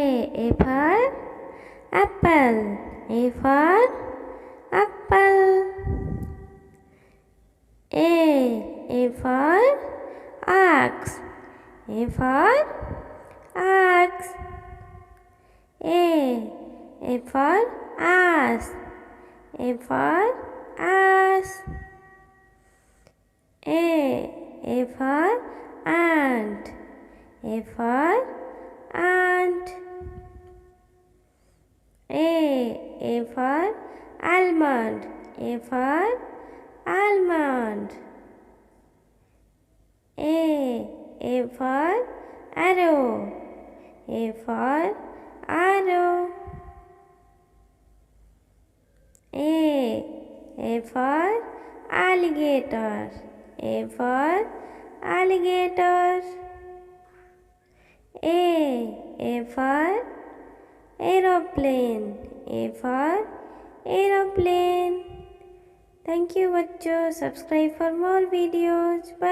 A for apple. A for apple. A for ox. A for ox. A for ass. A for ass. A for ant. A for ant. A for almond. A for almond. A for arrow. A for arrow. A for alligator. A for alligator. A for aeroplane. A for aeroplane. Thank you बच्चों. Subscribe for more videos. Bye.